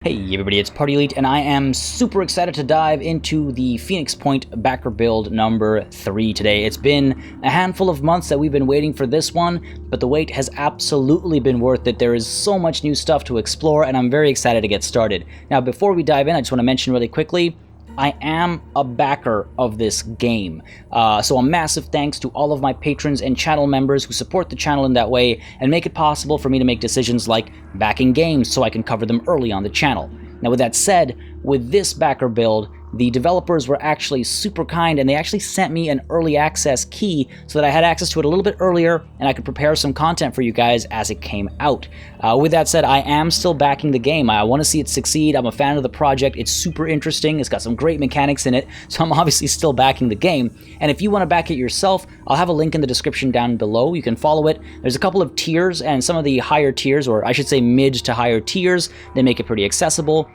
Hey everybody, it's Party Elite, and I am super excited to dive into the Phoenix Point backer build number 3 today. It's been a handful of months that we've been waiting for this one, but the wait has absolutely been worth it. There is so much new stuff to explore, and I'm very excited to get started. Now, before we dive in, I just want to mention really quickly, I am a backer of this game. So a massive thanks to all of my patrons and channel members who support the channel in that way and make it possible for me to make decisions like backing games so I can cover them early on the channel. Now with that said, with this backer build, the developers were actually super kind and they actually sent me an early access key so that I had access to it a little bit earlier and I could prepare some content for you guys as it came out. With that said, I am still backing the game. I want to see it succeed. I'm a fan of the project. It's super interesting. It's got some great mechanics in it, so I'm obviously still backing the game. And if you want to back it yourself, I'll have a link in the description down below. You can follow it. There's a couple of tiers, and some of the higher tiers, or I should say mid to higher tiers, they make it pretty accessible.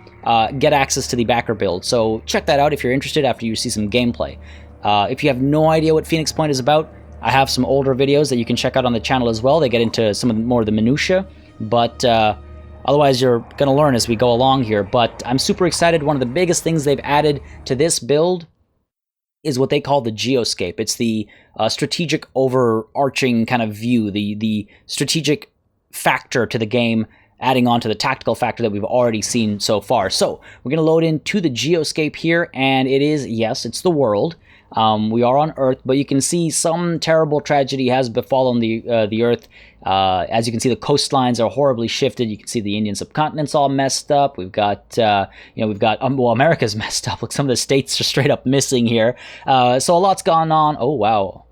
Get access to the backer build. So check that out if you're interested after you see some gameplay. If you have no idea what Phoenix Point is about, I have some older videos that you can check out on the channel as well. They get into some of more of the minutia, but otherwise you're going to learn as we go along here. But I'm super excited. One of the biggest things they've added to this build is what they call the Geoscape. It's the strategic overarching kind of view, the strategic factor to the game, adding on to the tactical factor that we've already seen so far. So we're going to load into the Geoscape here, and it is, yes, it's the world. We are on Earth, but you can see some terrible tragedy has befallen the Earth. As you can see, the coastlines are horribly shifted. You can see the Indian subcontinent's all messed up. We've got, well, America's messed up. Look, some of the states are straight up missing here. So a lot's gone on. Oh, wow.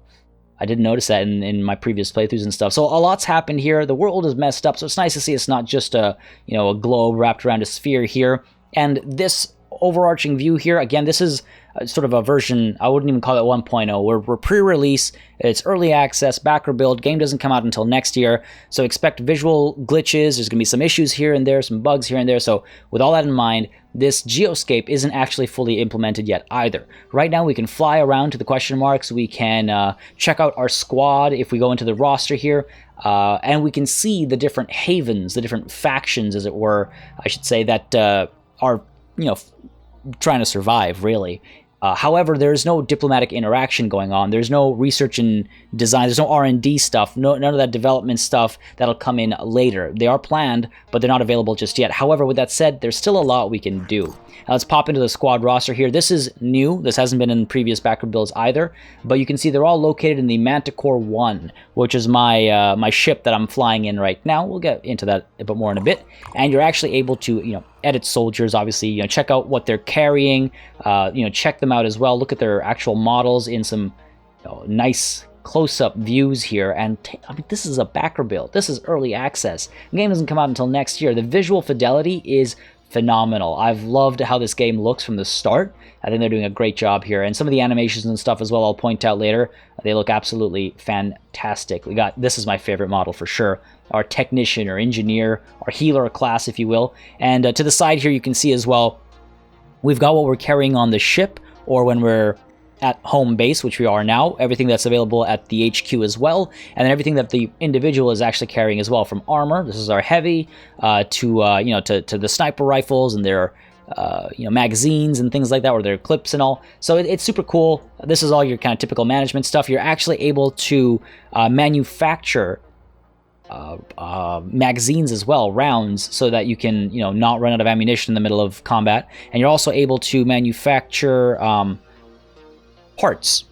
I didn't notice that in my previous playthroughs and stuff. So a lot's happened here. The world is messed up, so it's nice to see it's not just a globe wrapped around a sphere here. And this overarching view here, again, this is sort of a version, I wouldn't even call it 1.0. We're pre-release, it's early access, backer build, game doesn't come out until next year, so expect visual glitches, there's going to be some issues here and there, some bugs here and there, so with all that in mind, this Geoscape isn't actually fully implemented yet either. Right now we can fly around to the question marks, we can check out our squad if we go into the roster here, and we can see the different havens, the different factions, as it were, I should say, that are, trying to survive, really. However, there's no diplomatic interaction going on. There's no research and design. There's no R&D stuff. None of that development stuff that'll come in later. They are planned, but they're not available just yet. However, with that said, there's still a lot we can do. Now, let's pop into the squad roster here. This is new. This hasn't been in previous backer builds either, but you can see they're all located in the Manticore 1, which is my my ship that I'm flying in right now. We'll get into that a bit more in a bit. And you're actually able to, edit soldiers, obviously, check out what they're carrying, check them out as well. Look at their actual models in some nice close-up views here. And I mean, this is a backer build. This is early access. The game doesn't come out until next year. The visual fidelity is phenomenal. I've loved how this game looks from the start. I think they're doing a great job here. And some of the animations and stuff as well, I'll point out later. They look absolutely fantastic. This is my favorite model for sure. Our technician or engineer, our healer class, if you will. And to the side here, you can see as well, we've got what we're carrying on the ship, or when we're at home base, which we are now, everything that's available at the HQ as well, and then everything that the individual is actually carrying as well, from armor, this is our heavy, to the sniper rifles and their magazines and things like that, or their clips and all. So it's super cool. This is all your kind of typical management stuff. You're actually able to manufacture magazines as well, rounds, so that you can not run out of ammunition in the middle of combat. And you're also able to manufacture parts.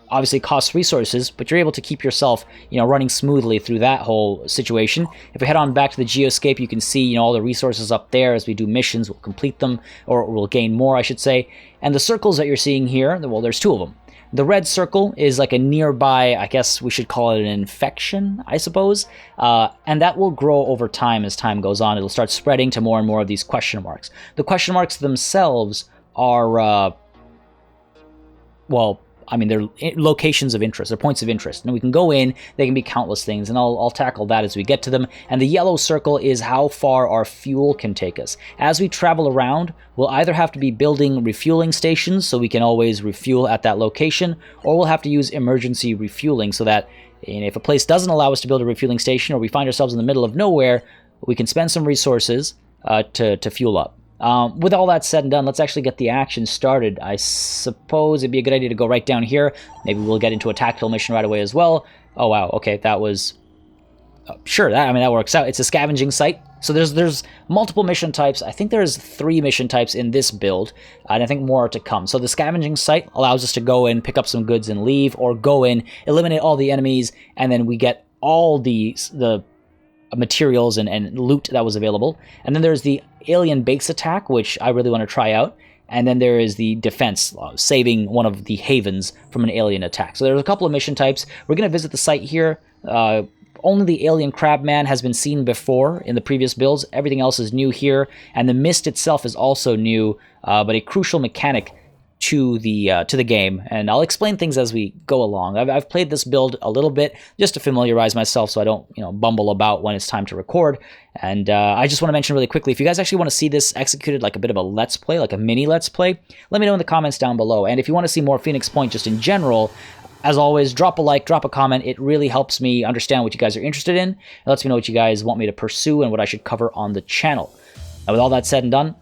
Obviously it costs resources, but you're able to keep yourself running smoothly through that whole situation. If we head on back to the Geoscape, you can see all the resources up there. As we do missions, we'll complete them, or we'll gain more, I should say. And the circles that you're seeing here, well, there's two of them. The red circle is like a nearby, I guess we should call it an infection, I suppose, and that will grow over time as time goes on. It'll start spreading to more and more of these question marks. The question marks themselves are, they're locations of interest, they're points of interest. And we can go in, they can be countless things, and I'll tackle that as we get to them. And the yellow circle is how far our fuel can take us. As we travel around, we'll either have to be building refueling stations so we can always refuel at that location, or we'll have to use emergency refueling so that if a place doesn't allow us to build a refueling station, or we find ourselves in the middle of nowhere, we can spend some resources, to fuel up. With all that said and done, let's actually get the action started. I suppose it'd be a good idea to go right down here. Maybe we'll get into a tactical mission right away as well. Oh wow, okay, that was... sure, that works out. It's a scavenging site. So there's multiple mission types. I think there's 3 mission types in this build, and I think more are to come. So the scavenging site allows us to go in, pick up some goods and leave, or go in, eliminate all the enemies, and then we get all the materials and loot that was available. And then there's the alien base attack, which I really want to try out. And then there is the defense, saving one of the havens from an alien attack. So there's a couple of mission types. We're going to visit the site here. Only the alien crabman has been seen before in the previous builds. Everything else is new here, and the mist itself is also new, but a crucial mechanic to the game. And I'll explain things as we go along. I've played this build a little bit just to familiarize myself, so I don't bumble about when it's time to record. And I just want to mention really quickly, if you guys actually want to see this executed like a bit of a let's play, like a mini let's play, let me know in the comments down below. And if you want to see more Phoenix Point just in general, as always, drop a like, drop a comment. It really helps me understand what you guys are interested in. It lets me know what you guys want me to pursue and what I should cover on the channel. Now, with all that said and done,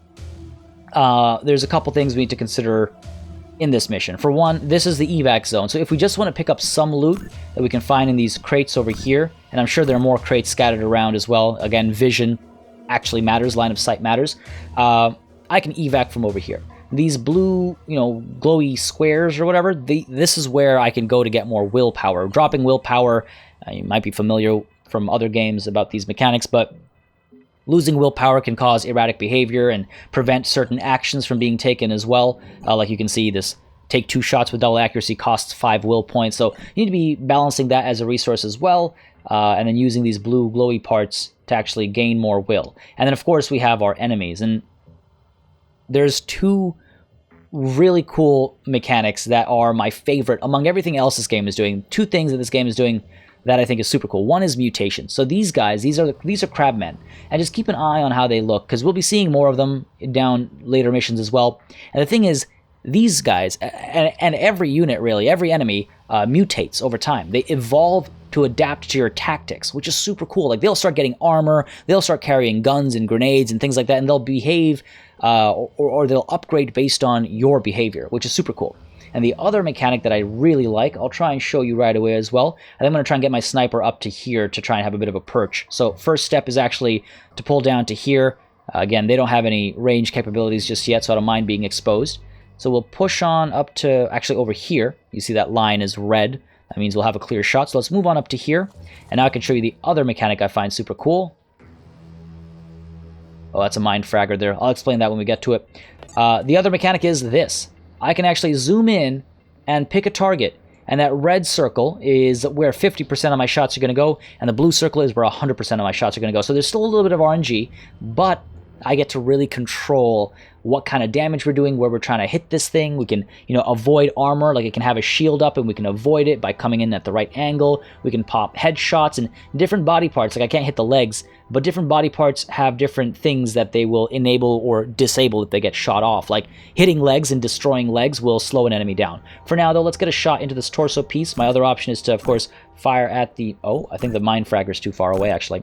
there's a couple things we need to consider in this mission. For one, this is the Evac Zone. So if we just want to pick up some loot that we can find in these crates over here, and I'm sure there are more crates scattered around as well. Again, vision actually matters, line of sight matters. I can evac from over here. These blue, glowy squares or whatever, this is where I can go to get more willpower. Dropping willpower, you might be familiar from other games about these mechanics, but losing willpower can cause erratic behavior and prevent certain actions from being taken as well. Like you can see, this take 2 shots with double accuracy costs 5 will points, so you need to be balancing that as a resource as well, and then using these blue glowy parts to actually gain more will. And then, of course, we have our enemies, and there's 2 really cool mechanics that are my favorite among everything else this game is doing. 2 things that this game is doing that I think is super cool. One is mutation. So these guys, these are crabmen, and just keep an eye on how they look, because we'll be seeing more of them down later missions as well. And the thing is, these guys, and every unit really, every enemy mutates over time. They evolve to adapt to your tactics, which is super cool. Like, they'll start getting armor, they'll start carrying guns and grenades and things like that, and they'll behave or they'll upgrade based on your behavior, which is super cool. And the other mechanic that I really like, I'll try and show you right away as well. And I'm going to try and get my sniper up to here to try and have a bit of a perch. So first step is actually to pull down to here. Again, they don't have any range capabilities just yet, so I don't mind being exposed. So we'll push on up to actually over here. You see that line is red. That means we'll have a clear shot. So let's move on up to here. And now I can show you the other mechanic I find super cool. Oh, that's a mind fragger there. I'll explain that when we get to it. The other mechanic is this. I can actually zoom in and pick a target. And that red circle is where 50% of my shots are going to go. And the blue circle is where 100% of my shots are going to go. So there's still a little bit of RNG, but I get to really control what kind of damage we're doing, where we're trying to hit this thing. We can, avoid armor, like it can have a shield up and we can avoid it by coming in at the right angle. We can pop headshots and different body parts. Like, I can't hit the legs, but different body parts have different things that they will enable or disable if they get shot off. Like, hitting legs and destroying legs will slow an enemy down. For now, though, let's get a shot into this torso piece. My other option is to, of course, fire at the... Oh, I think the mind fragger's too far away, actually.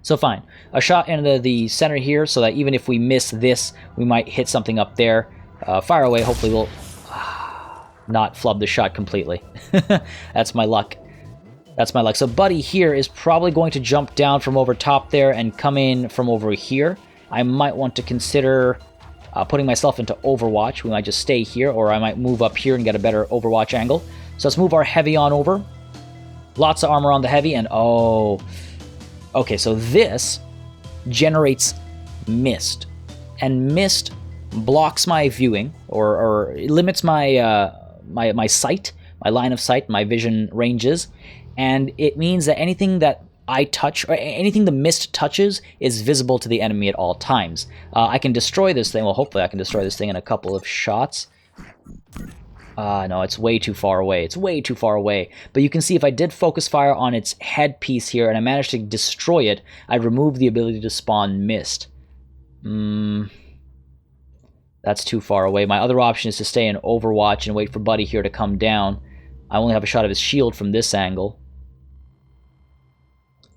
So fine, a shot into the center here, so that even if we miss this, we might hit something up there. Fire away, hopefully we'll not flub the shot completely. That's my luck. That's my luck. So Buddy here is probably going to jump down from over top there and come in from over here. I might want to consider putting myself into Overwatch. We might just stay here, or I might move up here and get a better Overwatch angle. So let's move our heavy on over. Lots of armor on the heavy, and oh... Okay, so this generates mist, and mist blocks my viewing, or limits my my sight, my line of sight, my vision ranges, and it means that anything that I touch, or anything the mist touches, is visible to the enemy at all times. I can destroy this thing. Well, hopefully I can destroy this thing in a couple of shots. No, it's way too far away. It's way too far away. But you can see if I did focus fire on its headpiece here and I managed to destroy it, I'd remove the ability to spawn mist. That's too far away. My other option is to stay in Overwatch and wait for Buddy here to come down. I only have a shot of his shield from this angle.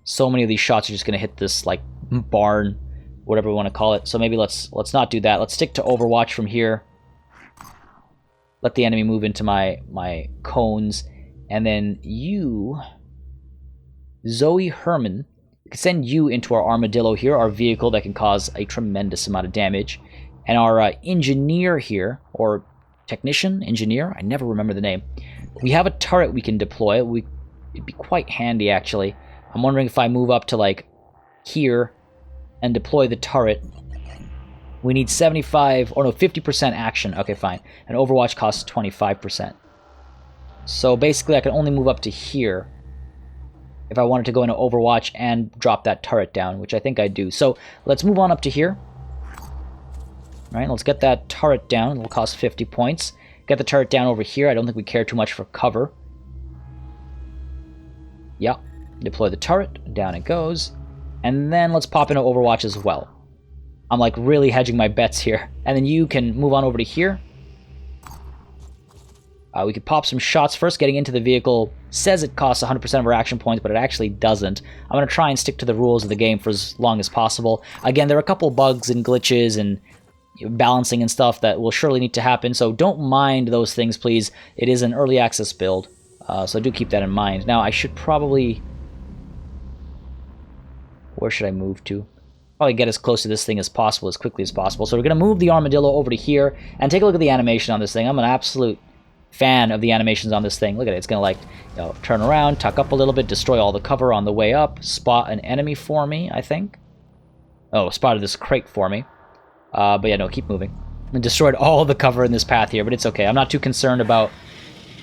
So many of these shots are just going to hit this, like, barn whatever we want to call it. So maybe let's not do that. Let's stick to Overwatch from here. Let the enemy move into my cones, and then you, Zoe Herman, we can send you into our Armadillo here, our vehicle that can cause a tremendous amount of damage, and our engineer here, or technician, engineer, I never remember the name. We have a turret we can deploy. It'd be quite handy actually. I'm wondering if I move up to like here and deploy the turret. We need 75, or no, 50% action. Okay, fine. And Overwatch costs 25%. So basically I can only move up to here if I wanted to go into Overwatch and drop that turret down, which I think I do. So let's move on up to here. All right, let's get that turret down. It'll cost 50 points. Get the turret down over here. I don't think we care too much for cover. Yeah, deploy the turret. Down it goes. And then let's pop into Overwatch as well. I'm like really hedging my bets here. And then you can move on over to here. We could pop some shots first. Getting into the vehicle says it costs 100% of our action points, but it actually doesn't. I'm going to try and stick to the rules of the game for as long as possible. Again, there are a couple bugs and glitches and balancing and stuff that will surely need to happen, so don't mind those things, please. It is an early access build, so do keep that in mind. Now, I should probably... Where should I move to? Probably get as close to this thing as possible, as quickly as possible. So we're going to move the Armadillo over to here, and take a look at the animation on this thing. I'm an absolute fan of the animations on this thing. Look at it. It's going to, like, you know, turn around, tuck up a little bit, destroy all the cover on the way up, spot an enemy for me, I think. Oh, spotted this crate for me. But yeah, no, keep moving. And destroyed all the cover in this path here, but it's okay. I'm not too concerned about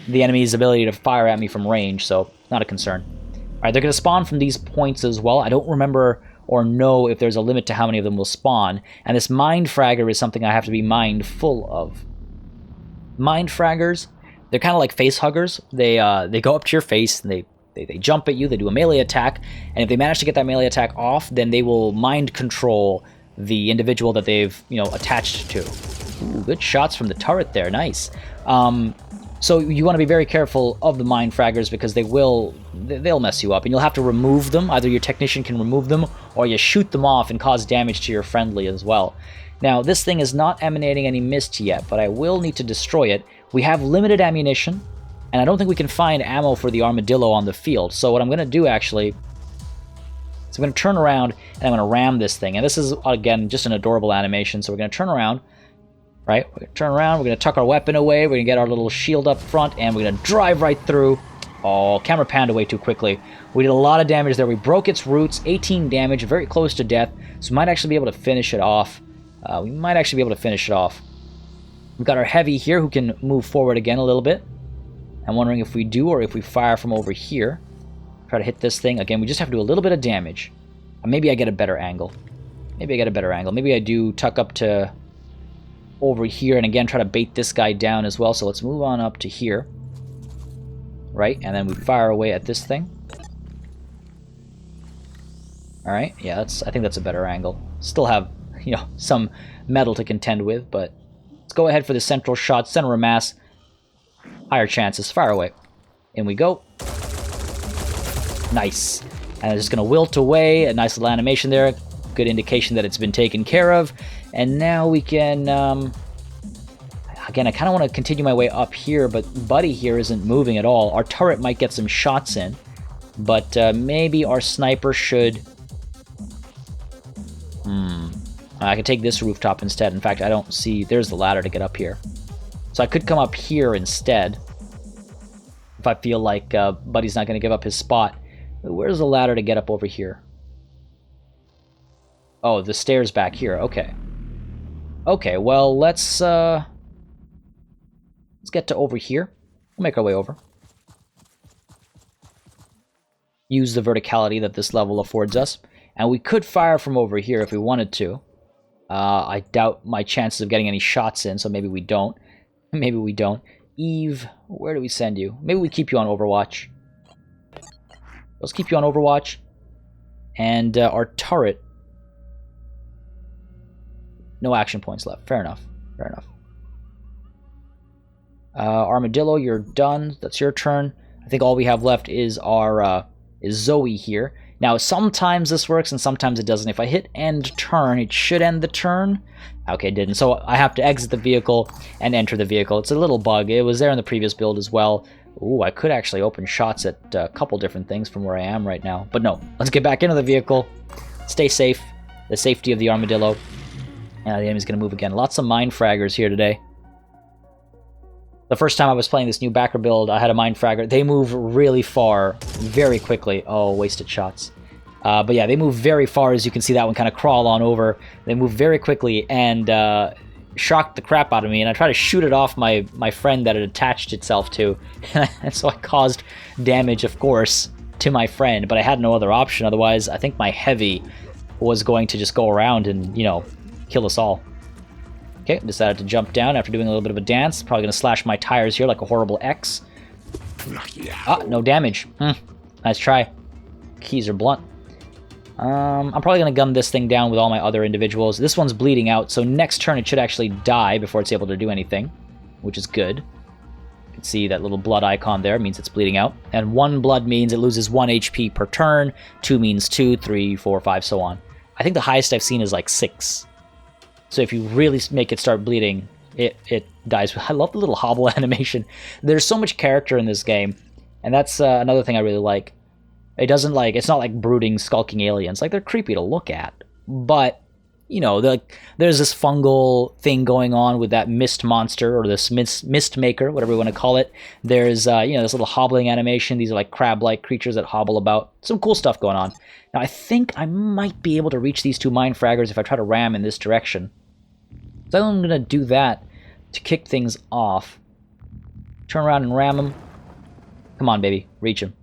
the enemy's ability to fire at me from range, so not a concern. Alright, they're going to spawn from these points as well. I don't remember or know if there's a limit to how many of them will spawn. And this Mind Fragger is something I have to be mindful of. Mind Fraggers, they're kind of like face huggers. They go up to your face, and they jump at you, they do a melee attack, and if they manage to get that melee attack off, then they will mind control the individual that they've, you know, attached to. Ooh, good shots from the turret there, nice. So you want to be very careful of the Mind Fraggers because they'll mess you up, and you'll have to remove them. Either your technician can remove them, or you shoot them off and cause damage to your friendly as well. Now, this thing is not emanating any mist yet, but I will need to destroy it. We have limited ammunition, and I don't think we can find ammo for the Armadillo on the field. So what I'm going to do, actually, is I'm going to turn around, and I'm going to ram this thing. And this is, again, just an adorable animation. So we're going to turn around, right? We're going to turn around, we're going to tuck our weapon away, we're going to get our little shield up front, and we're going to drive right through. Oh, camera panned away too quickly. We did a lot of damage there. We broke its roots, 18 damage, very close to death. So we might actually be able to finish it off. We've got our heavy here who can move forward again a little bit. I'm wondering if we do or if we fire from over here. Try to hit this thing. Again, we just have to do a little bit of damage. Maybe I get a better angle. Maybe I do tuck up to over here and again try to bait this guy down as well. So let's move on up to here. Right, and then we fire away at this thing. Alright, yeah, I think that's a better angle. Still have, you know, some metal to contend with, but let's go ahead for the central shot, center of mass. Higher chances, fire away. In we go. Nice. And it's just going to wilt away, a nice little animation there. Good indication that it's been taken care of. And now we can, again, I kind of want to continue my way up here, but Buddy here isn't moving at all. Our turret might get some shots in, but maybe our sniper should... I could take this rooftop instead. In fact, I don't see... There's the ladder to get up here. So I could come up here instead, if I feel like Buddy's not going to give up his spot. Where's the ladder to get up over here? Oh, the stairs back here. Okay. Okay, well, let's get to over here. We'll make our way over. Use the verticality that this level affords us. And we could fire from over here if we wanted to. I doubt my chances of getting any shots in, so maybe we don't. Maybe we don't. Eve, where do we send you? Maybe we keep you on Overwatch. Let's keep you on Overwatch. And our turret... No action points left. Fair enough. Fair enough. Armadillo, you're done. That's your turn. I think all we have left is our is Zoe here. Now, sometimes this works and sometimes it doesn't. If I hit end turn, it should end the turn. Okay, it didn't. So I have to exit the vehicle and enter the vehicle. It's a little bug. It was there in the previous build as well. Ooh, I could actually open shots at a couple different things from where I am right now. But no, let's get back into the vehicle. Stay safe. The safety of the armadillo. And the enemy's going to move again. Lots of mine fraggers here today. The first time I was playing this new backer build, I had a mine fragger. They move really far, very quickly. Oh, wasted shots. But yeah, they move very far, as you can see that one kind of crawl on over. They move very quickly and shocked the crap out of me. And I tried to shoot it off my friend that it attached itself to. And so I caused damage, of course, to my friend. But I had no other option. Otherwise, I think my heavy was going to just go around and, you know, kill us all. Okay, decided to jump down after doing a little bit of a dance. Probably going to slash my tires here like a horrible X. Ah, no damage. Nice try. Keys are blunt. I'm probably going to gun this thing down with all my other individuals. This one's bleeding out, so next turn it should actually die before it's able to do anything, which is good. You can see that little blood icon there means it's bleeding out. And 1 blood means it loses 1 HP per turn. 2 means 2, 3, 4, 5, so on. I think the highest I've seen is like 6. So if you really make it start bleeding, it dies. I love the little hobble animation. There's so much character in this game, and that's another thing I really like. It's not like brooding, skulking aliens. Like, they're creepy to look at, but, you know, there's this fungal thing going on with that mist monster, or this mist maker, whatever you want to call it. There's, you know, this little hobbling animation. These are like crab-like creatures that hobble about. Some cool stuff going on. Now, I think I might be able to reach these 2 mine fraggers if I try to ram in this direction. So I'm going to do that to kick things off. Turn around and ram him. Come on, baby. Reach him.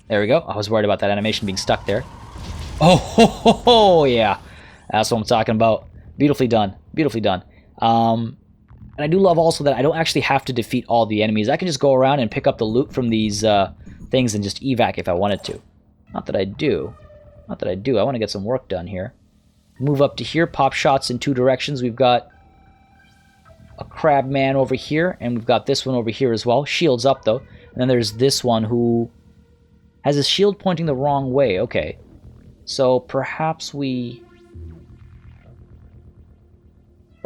There we go. I was worried about that animation being stuck there. Oh, ho, ho, ho, yeah. That's what I'm talking about. Beautifully done. Beautifully done. And I do love also that I don't actually have to defeat all the enemies. I can just go around and pick up the loot from these things and just evac if I wanted to. Not that I do. Not that I do. I want to get some work done here. Move up to here, pop shots in 2 directions. We've got a crab man over here, and we've got this one over here as well. Shield's up, though. And then there's this one who has his shield pointing the wrong way. Okay. So perhaps we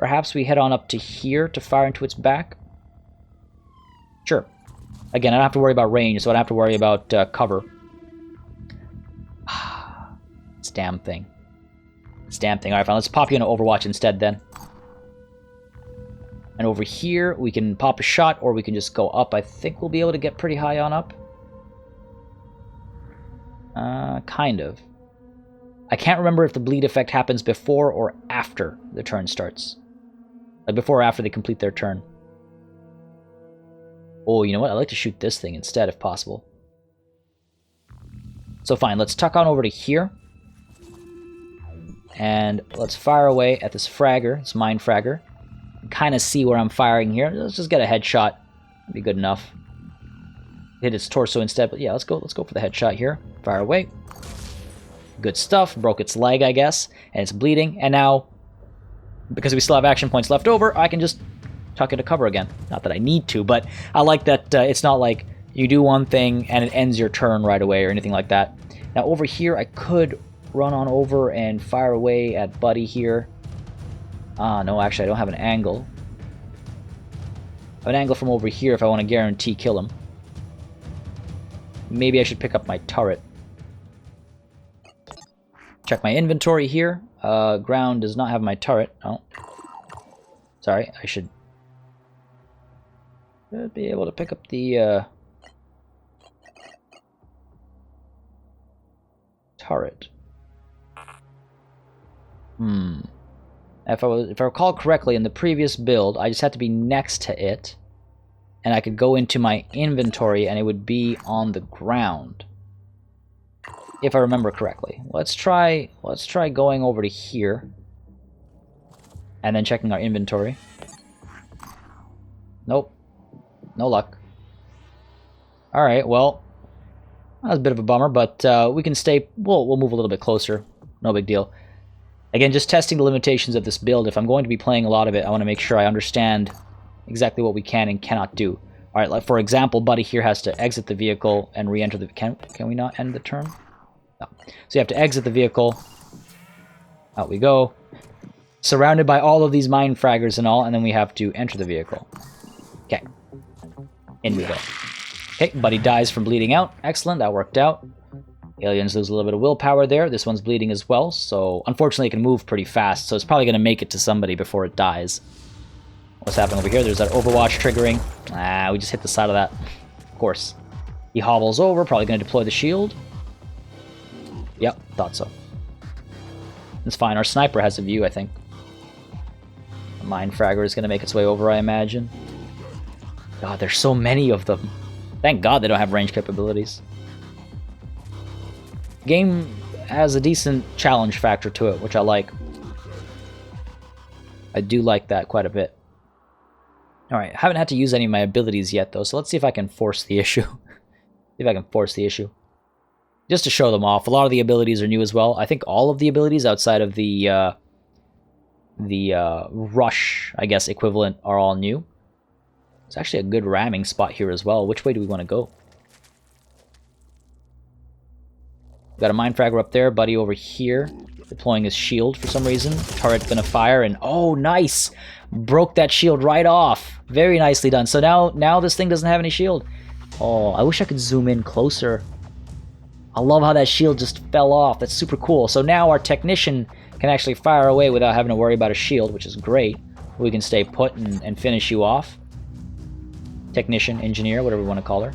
head on up to here to fire into its back. Sure. Again, I don't have to worry about range, so I don't have to worry about cover. This damn thing. This damn thing. Alright, fine. Let's pop you into Overwatch instead, then. And over here, we can pop a shot, or we can just go up. I think we'll be able to get pretty high on up. Kind of. I can't remember if the bleed effect happens before or after the turn starts. Like, before or after they complete their turn. Oh, you know what? I'd like to shoot this thing instead, if possible. So fine, let's tuck on over to here. And let's fire away at this fragger, this mine fragger. Kind of see where I'm firing here. Let's just get a headshot. That'd be good enough. Hit its torso instead, but yeah, let's go for the headshot here. Fire away. Good stuff. Broke its leg, I guess, and it's bleeding. And now, because we still have action points left over, I can just tuck into cover again. Not that I need to, but I like that it's not like you do one thing and it ends your turn right away or anything like that. Now over here, I could run on over and fire away at Buddy here. No, actually, I don't have an angle. I have an angle from over here if I want to guarantee kill him. Maybe I should pick up my turret. Check my inventory here. Ground does not have my turret. Oh. Sorry, I should be able to pick up the turret. If I recall correctly, in the previous build, I just had to be next to it, and I could go into my inventory, and it would be on the ground. If I remember correctly. Let's try going over to here, and then checking our inventory. Nope. No luck. Alright, well, that was a bit of a bummer, but we can stay... We'll move a little bit closer. No big deal. Again, just testing the limitations of this build. If I'm going to be playing a lot of it, I want to make sure I understand exactly what we can and cannot do. Alright, like for example, Buddy here has to exit the vehicle and re-enter the... Can we not end the turn? No. So you have to exit the vehicle. Out we go. Surrounded by all of these mine fraggers and all, and then we have to enter the vehicle. Okay. In we go. Okay, Buddy dies from bleeding out. Excellent, that worked out. Aliens lose a little bit of willpower there. This one's bleeding as well, so unfortunately it can move pretty fast, so it's probably going to make it to somebody before it dies. What's happening over here? There's that Overwatch triggering. Ah, we just hit the side of that. Of course. He hobbles over, probably going to deploy the shield. Yep, thought so. It's fine. Our sniper has a view, I think. The mine fragger is going to make its way over, I imagine. God, there's so many of them. Thank God they don't have range capabilities. Game has a decent challenge factor to it, which I like. I do like that quite a bit. Alright, I haven't had to use any of my abilities yet, though, so let's see if I can force the issue. See if I can force the issue. Just to show them off. A lot of the abilities are new as well. I think all of the abilities outside of the rush, I guess, equivalent are all new. It's actually a good ramming spot here as well. Which way do we want to go? Got a mine fragger up there, Buddy over here, deploying his shield for some reason. Turret gonna fire, and oh, nice! Broke that shield right off. Very nicely done. So now this thing doesn't have any shield. Oh, I wish I could zoom in closer. I love how that shield just fell off. That's super cool. So now our technician can actually fire away without having to worry about a shield, which is great. We can stay put and finish you off. Technician, engineer, whatever we want to call her.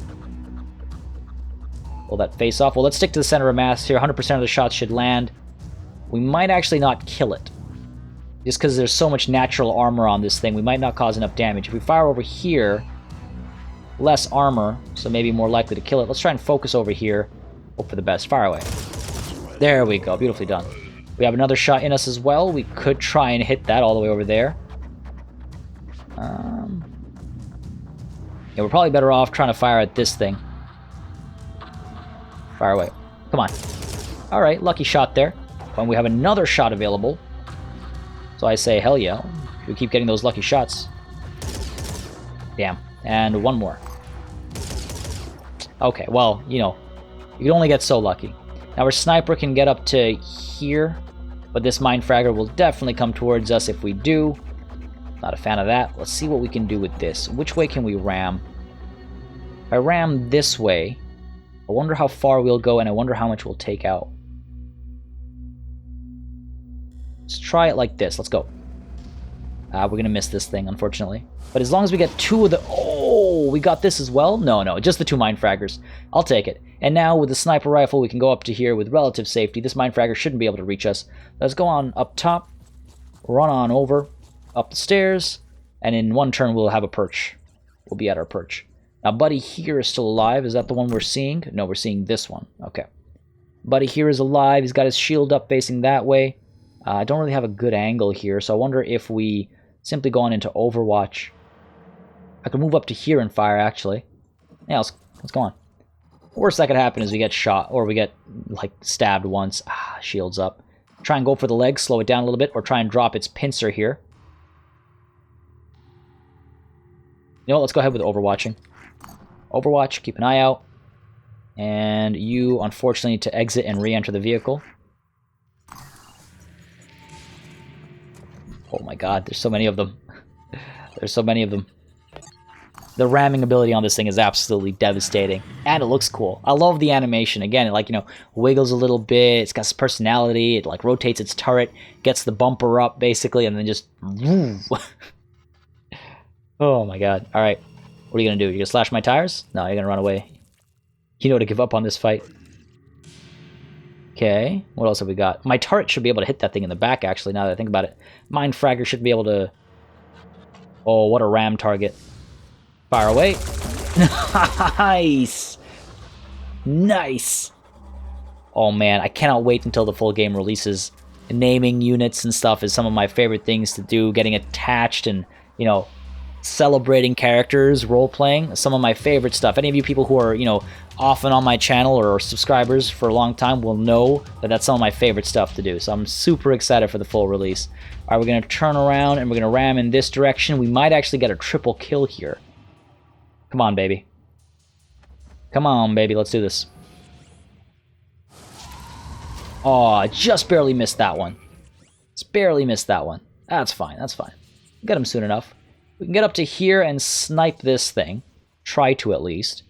Pull that face off. Well, let's stick to the center of mass here. 100% of the shots should land. We might actually not kill it. Just because there's so much natural armor on this thing, we might not cause enough damage. If we fire over here, less armor, so maybe more likely to kill it. Let's try and focus over here. Hope for the best. Fire away. There we go. Beautifully done. We have another shot in us as well. We could try and hit that all the way over there. Yeah, we're probably better off trying to fire at this thing. Fire away. Come on. Alright, lucky shot there. And we have another shot available. So I say, hell yeah. We keep getting those lucky shots. Damn. And one more. Okay, well, you know, you can only get so lucky. Now our sniper can get up to here, but this mine fragger will definitely come towards us if we do. Not a fan of that. Let's see what we can do with this. Which way can we ram? If I ram this way, I wonder how far we'll go, and I wonder how much we'll take out. Let's try it like this. Let's go. We're going to miss this thing, unfortunately. But as long as we get two of the... Oh, we got this as well? No, just the two mine fraggers. I'll take it. And now with the sniper rifle, we can go up to here with relative safety. This mine fragger shouldn't be able to reach us. Let's go on up top, run on over, up the stairs, and in one turn we'll have a perch. We'll be at our perch. Now Buddy here is still alive. Is that the one we're seeing? No, we're seeing this one. Okay. Buddy here is alive. He's got his shield up facing that way. I don't really have a good angle here, so I wonder if we simply go on into Overwatch. I could move up to here and fire, actually. Yeah, let's go on. Worst that could happen is we get shot, or we get, like, stabbed once. Shields up. Try and go for the legs, slow it down a little bit, or try and drop its pincer here. You know what, let's go ahead with Overwatching. Overwatch, keep an eye out. And you, unfortunately, need to exit and re-enter the vehicle. Oh my god, there's so many of them. There's so many of them. The ramming ability on this thing is absolutely devastating. And it looks cool. I love the animation. Again, it, like, you know, wiggles a little bit. It's got some personality. It, like, rotates its turret, gets the bumper up, basically, and then just... Oh my god. Alright. What are you gonna do? You gonna slash my tires? No, you're gonna run away. You know to give up on this fight. Okay. What else have we got? My turret should be able to hit that thing in the back, actually, now that I think about it. Mine fragger should be able to... Oh, what a ram target. Fire away. Nice! Nice! Oh man, I cannot wait until the full game releases. Naming units and stuff is some of my favorite things to do. Getting attached and, you know, celebrating characters, role-playing, some of my favorite stuff. Any of you people who are, you know, often on my channel or subscribers for a long time will know that that's some of my favorite stuff to do. So I'm super excited for the full release. Alright, we're going to turn around and we're going to ram in this direction. We might actually get a triple kill here. Come on, baby. Come on, baby. Let's do this. Oh, I just barely missed that one. Just barely missed that one. That's fine. That's fine. Get him soon enough. We can get up to here and snipe this thing. Try to, at least.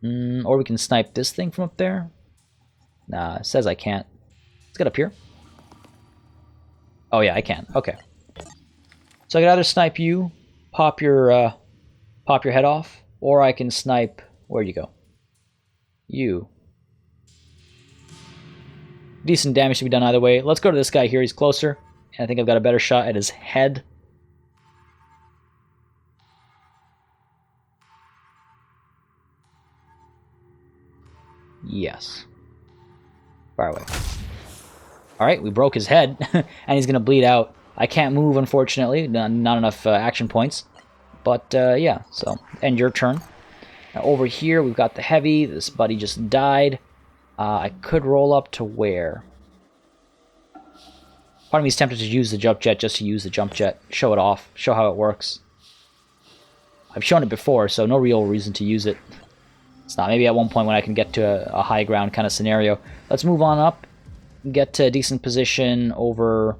Or we can snipe this thing from up there. Nah, it says I can't. Let's get up here. Oh, yeah, I can. Okay. So I can either snipe you, pop your head off, or I can snipe... Where'd you go? You. Decent damage to be done either way. Let's go to this guy here. He's closer. And I think I've got a better shot at his head. Yes. Far away. Alright, we broke his head. And he's going to bleed out. I can't move, unfortunately. Not enough action points. But, yeah. So, end your turn. Now, over here, we've got the heavy. This buddy just died. I could roll up to where? Part of me is tempted to use the jump jet just to use the jump jet. Show it off. Show how it works. I've shown it before, so no real reason to use it. It's not. Maybe at one point when I can get to a high ground kind of scenario. Let's move on up. Get to a decent position over...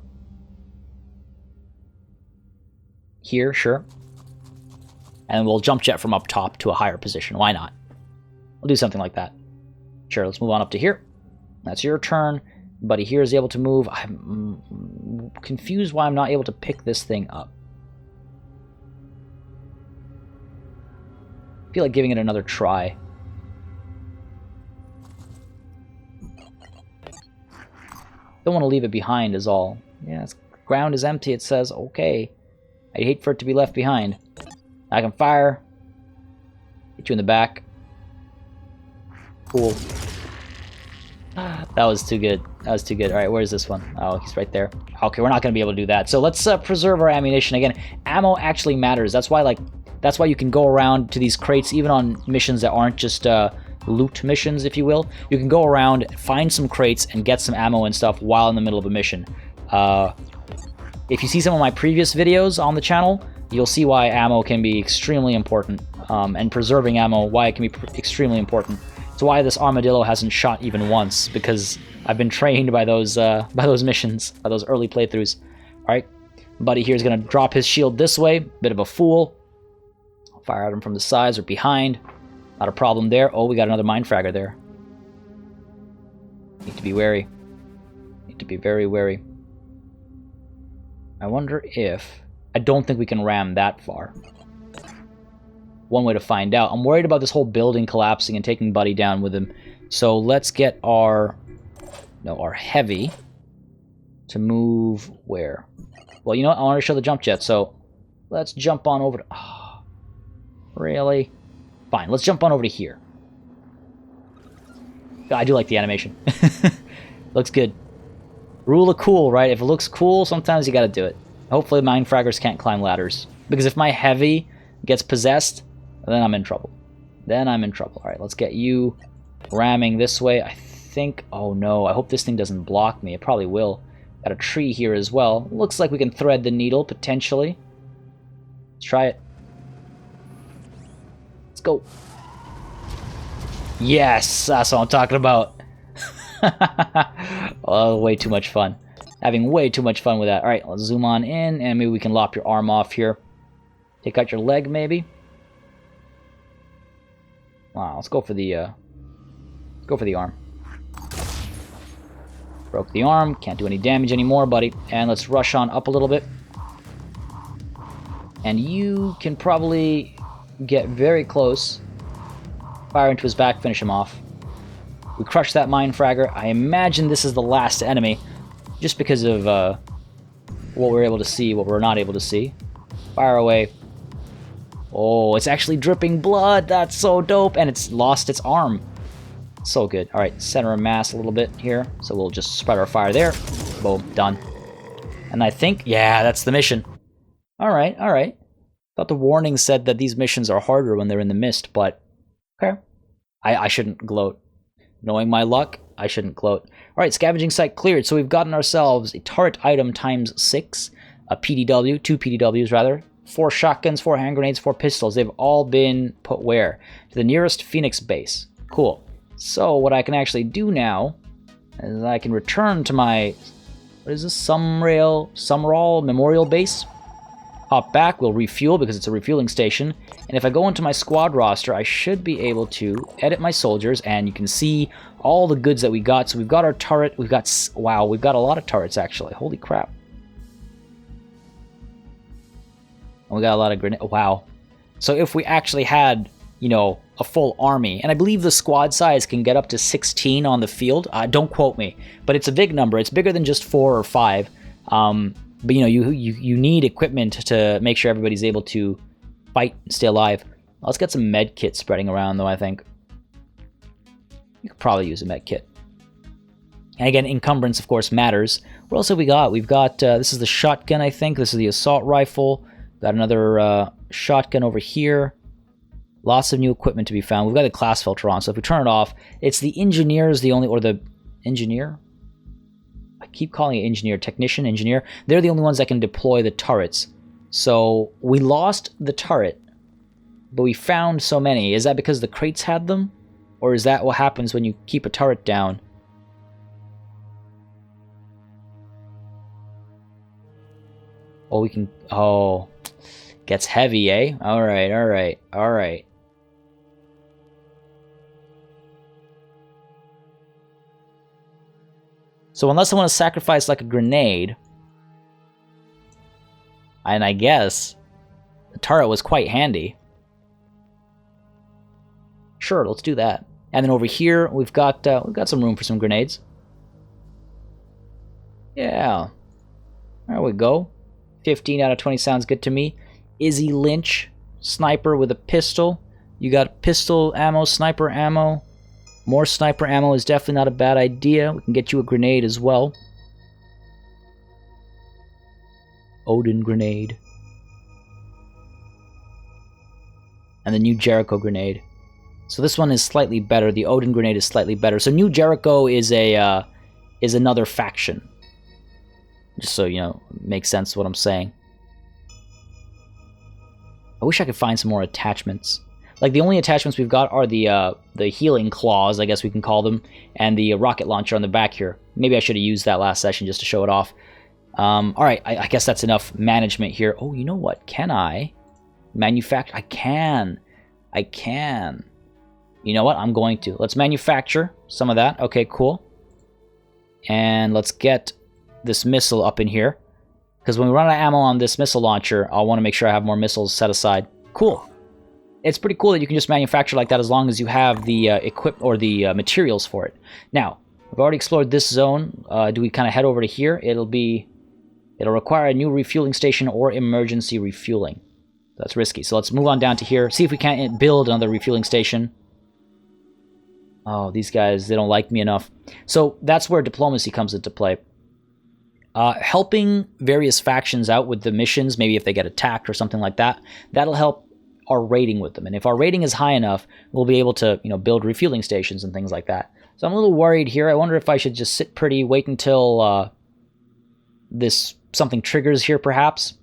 here, sure. And we'll jump jet from up top to a higher position. Why not? We'll do something like that. Sure, let's move on up to here. That's your turn. Buddy here is able to move. I'm confused why I'm not able to pick this thing up. I feel like giving it another try. Don't want to leave it behind is all. Yeah, ground is empty, it says. Okay. I'd hate for it to be left behind. I can fire. Hit you in the back. Cool. That was too good. That was too good. Alright, where's this one? Oh, he's right there. Okay, we're not going to be able to do that. So let's preserve our ammunition. Again, ammo actually matters. That's why, that's why you can go around to these crates, even on missions that aren't just loot missions, if you will. You can go around, find some crates, and get some ammo and stuff while in the middle of a mission. If you see some of my previous videos on the channel, you'll see why ammo can be extremely important, and preserving ammo, why it can be extremely important. It's why this armadillo hasn't shot even once, because I've been trained by those missions, by those early playthroughs. Alright, buddy here is going to drop his shield this way, bit of a fool. I'll fire at him from the sides or behind. Not a problem there. Oh, we got another mine fragger there. Need to be wary. Need to be very wary. I wonder if... I don't think we can ram that far. One way to find out. I'm worried about this whole building collapsing and taking Buddy down with him. So let's get our heavy to move where? Well, you know what? I want to show the jump jet, so let's jump on over to... Oh, really? Fine, let's jump on over to here. I do like the animation. Looks good. Rule of cool, right? If it looks cool, sometimes you gotta do it. Hopefully mine fraggers can't climb ladders. Because if my heavy gets possessed, then I'm in trouble. Then I'm in trouble. Alright, let's get you ramming this way. I think... Oh no, I hope this thing doesn't block me. It probably will. Got a tree here as well. Looks like we can thread the needle, potentially. Let's try it. Let's go. Yes! That's what I'm talking about. Oh, way too much fun. Having way too much fun with that. Alright, let's zoom on in, and maybe we can lop your arm off here. Take out your leg, maybe. Wow, let's go for the arm. Broke the arm, can't do any damage anymore, buddy. And let's rush on up a little bit. And you can probably get very close. Fire into his back, finish him off. We crushed that mine fragger. I imagine this is the last enemy, just because of what we're able to see, what we're not able to see. Fire away. Oh, it's actually dripping blood. That's so dope. And it's lost its arm. So good. All right, center of mass a little bit here. So we'll just spread our fire there. Boom, done. And I think, yeah, that's the mission. All right, all right. Thought the warning said that these missions are harder when they're in the mist, but okay. I shouldn't gloat. Knowing my luck, I shouldn't gloat. All right, scavenging site cleared. So we've gotten ourselves a turret item ×6, a PDW, 2 PDWs rather, 4 shotguns, 4 hand grenades, 4 pistols. They've all been put where? To the nearest Phoenix base. Cool. So what I can actually do now is I can return to my, what is this, Summerall Memorial Base. Hop back, we'll refuel because it's a refueling station. And if I go into my squad roster, I should be able to edit my soldiers, and you can see all the goods that we got. So we've got our turret, we've got, wow, we've got a lot of turrets actually. Holy crap. And we got a lot of grenades, wow. So if we actually had, you know, a full army, and I believe the squad size can get up to 16 on the field. Don't quote me, but it's a big number. It's bigger than just 4 or 5. But, you know, you need equipment to make sure everybody's able to fight and stay alive. Let's get some med kits spreading around, though, I think. You could probably use a med kit. And again, encumbrance, of course, matters. What else have we got? We've got, this is the shotgun, I think. This is the assault rifle. Got another shotgun over here. Lots of new equipment to be found. We've got a class filter on, so if we turn it off, it's the engineers, the only, or the engineer? I keep calling it engineer, technician, engineer. They're the only ones that can deploy the turrets. So we lost the turret, but we found so many. Is that because the crates had them? Or is that what happens when you keep a turret down? Oh, we can, oh, gets heavy, eh? Alright, alright, alright. So unless I want to sacrifice like a grenade, and I guess the turret was quite handy. Sure, let's do that. And then over here we've got some room for some grenades. Yeah, there we go. 15 out of 20 sounds good to me. Izzy Lynch, sniper with a pistol. You got pistol ammo, sniper ammo. More sniper ammo is definitely not a bad idea. We can get you a grenade as well. Odin grenade. And the new Jericho grenade. So this one is slightly better. The Odin grenade is slightly better. So New Jericho is a is another faction. Just so you know, makes sense what I'm saying. I wish I could find some more attachments. Like, the only attachments we've got are the healing claws, I guess we can call them, and the rocket launcher on the back here. Maybe I should have used that last session just to show it off. Alright, I guess that's enough management here. Oh, you know what? Can I manufacture? I can. I can. You know what? I'm going to. Let's manufacture some of that. Okay, cool. And let's get this missile up in here. Because when we run out of ammo on this missile launcher, I'll want to make sure I have more missiles set aside. Cool. It's pretty cool that you can just manufacture like that as long as you have the materials for it. Now, we've already explored this zone. Do we kind of head over to here? It'll require a new refueling station or emergency refueling. That's risky. So let's move on down to here. See if we can't build another refueling station. Oh, these guys, they don't like me enough. So that's where diplomacy comes into play. Helping various factions out with the missions, maybe if they get attacked or something like that, that'll help our rating with them. And if our rating is high enough, we'll be able to, build refueling stations and things like that. So I'm a little worried here. I wonder if I should just sit pretty, wait until something triggers here, perhaps.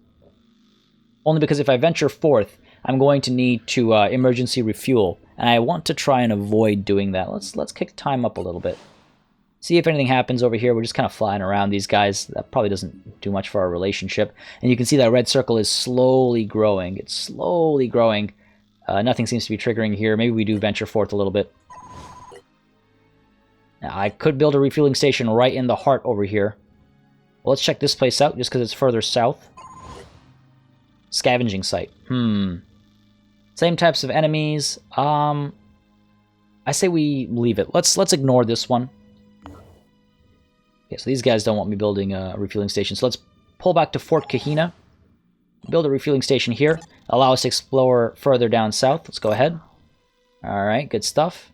Only because if I venture forth, I'm going to need to emergency refuel, and I want to try and avoid doing that. Let's kick time up a little bit. See if anything happens over here. We're just kind of flying around these guys. That probably doesn't do much for our relationship. And you can see that red circle is slowly growing. It's slowly growing. Nothing seems to be triggering here. Maybe we do venture forth a little bit. Now, I could build a refueling station right in the heart over here. Well, let's check this place out just because it's further south. Scavenging site. Same types of enemies. I say we leave it. Let's ignore this one. Okay, so these guys don't want me building a refueling station. So let's pull back to Fort Kahina. Build a refueling station here. Allow us to explore further down south. Let's go ahead. Alright, good stuff.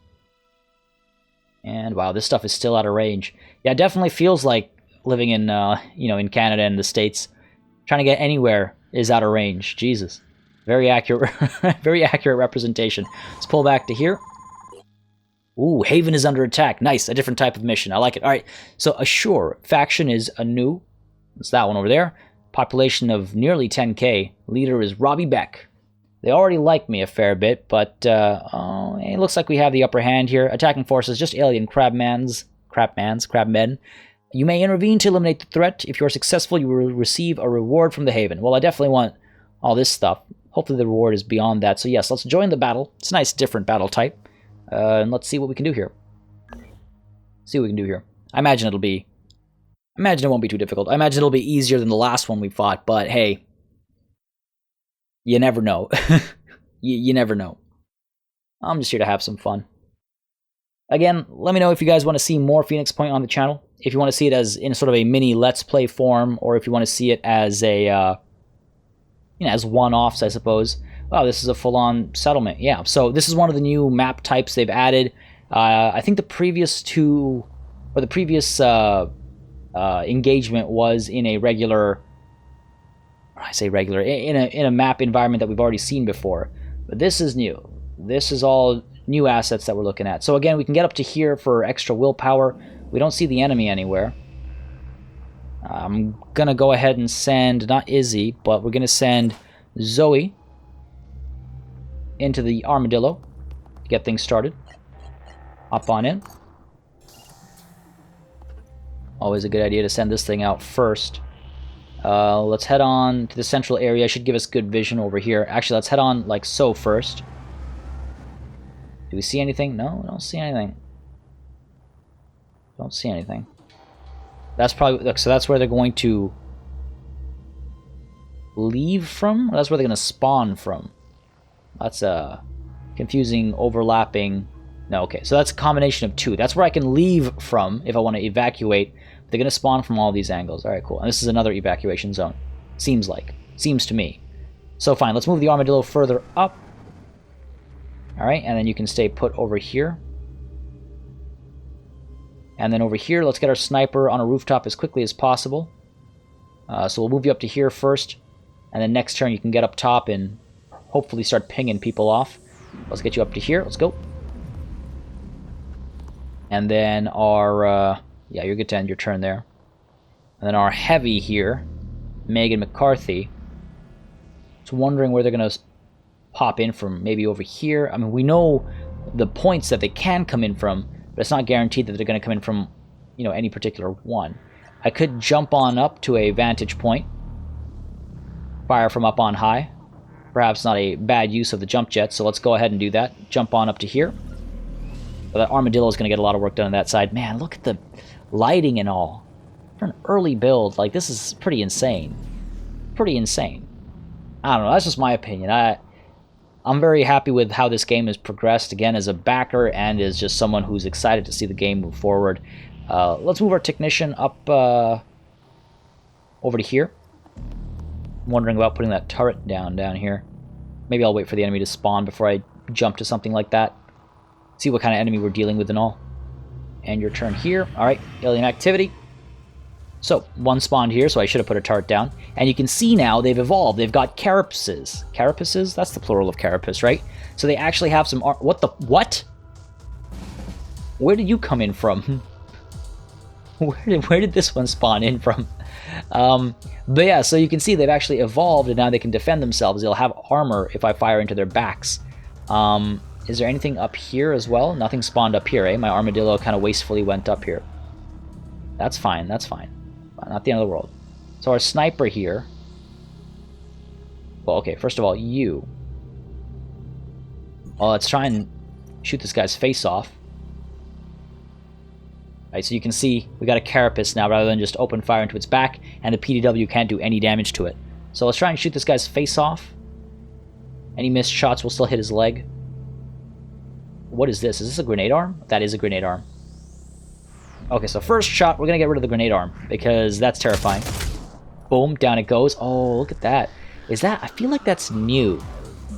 And wow, this stuff is still out of range. Yeah, it definitely feels like living in, in Canada and the States. Trying to get anywhere is out of range. Jesus. Very accurate, very accurate representation. Let's pull back to here. Ooh, Haven is under attack. Nice, a different type of mission. I like it. All right, so Assure faction is anew. It's that one over there. Population of nearly 10k. Leader is Robbie Beck. They already like me a fair bit, but it looks like we have the upper hand here. Attacking forces, just alien crabmen. You may intervene to eliminate the threat. If you are successful, you will receive a reward from the Haven. Well, I definitely want all this stuff. Hopefully the reward is beyond that. So yes, let's join the battle. It's a nice different battle type. And let's see what we can do here. I imagine it won't be too difficult. I imagine it'll be easier than the last one we fought, but hey, you never know. you never know. I'm just here to have some fun. Again, let me know if you guys want to see more Phoenix Point on the channel. If you want to see it as in sort of a mini Let's Play form, or if you want to see it as a, as one-offs, I suppose. Wow, this is a full-on settlement. Yeah, so this is one of the new map types they've added. I think the previous two, or the previous engagement was in a regular, I say regular, in a map environment that we've already seen before. But this is new. This is all new assets that we're looking at. So again, we can get up to here for extra willpower. We don't see the enemy anywhere. I'm going to go ahead and send, not Izzy, but we're going to send Zoe into the armadillo to get things started. Hop on in. Always a good idea to send this thing out first. Let's head on to the central area. Should give us good vision over here. Actually, let's head on like so first. Do we see anything? No, we don't see anything. Don't see anything. That's probably... Look, so that's where they're going to leave from? Or that's where they're going to spawn from? That's confusing, overlapping... No, okay. So that's a combination of two. That's where I can leave from if I want to evacuate. They're going to spawn from all these angles. Alright, cool. And this is another evacuation zone. Seems like. Seems to me. So fine, let's move the armadillo further up. Alright, and then you can stay put over here. And then over here, let's get our sniper on a rooftop as quickly as possible. So we'll move you up to here first. And then next turn you can get up top and hopefully start pinging people off. Let's get you up to here. Let's go. And then our... yeah, you're good to end your turn there. And then our heavy here, Megan McCarthy. Just wondering where they're going to pop in from. Maybe over here. I mean, we know the points that they can come in from, but it's not guaranteed that they're going to come in from, any particular one. I could jump on up to a vantage point. Fire from up on high. Perhaps not a bad use of the jump jet, so let's go ahead and do that. Jump on up to here. But that armadillo is going to get a lot of work done on that side. Man, look at the lighting and all. For an early build, like, this is pretty insane. Pretty insane. I don't know, that's just my opinion. I'm very happy with how this game has progressed, again, as a backer and as just someone who's excited to see the game move forward. Let's move our technician up over to here. I'm wondering about putting that turret down here. Maybe I'll wait for the enemy to spawn before I jump to something like that. See what kind of enemy we're dealing with and all. And your turn here. Alright, alien activity. So, one spawned here, so I should have put a turret down. And you can see now they've evolved. They've got carapaces. Carapaces? That's the plural of carapace, right? So they actually have some... What the... What? Where did you come in from? Where did this one spawn in from? But yeah, so you can see they've actually evolved, and now they can defend themselves. They'll have armor if I fire into their backs. Is there anything up here as well? Nothing spawned up here, eh? My armadillo kind of wastefully went up here. That's fine, that's fine. Not the end of the world. So our sniper here... Well, okay, first of all, you. Well, let's try and shoot this guy's face off. Alright, so you can see we got a carapace now rather than just open fire into its back, and the PDW can't do any damage to it. So let's try and shoot this guy's face off. Any missed shots will still hit his leg. What is this? Is this a grenade arm? That is a grenade arm. Okay, so first shot, we're going to get rid of the grenade arm, because that's terrifying. Boom, down it goes. Oh, look at that. Is that... I feel like that's new.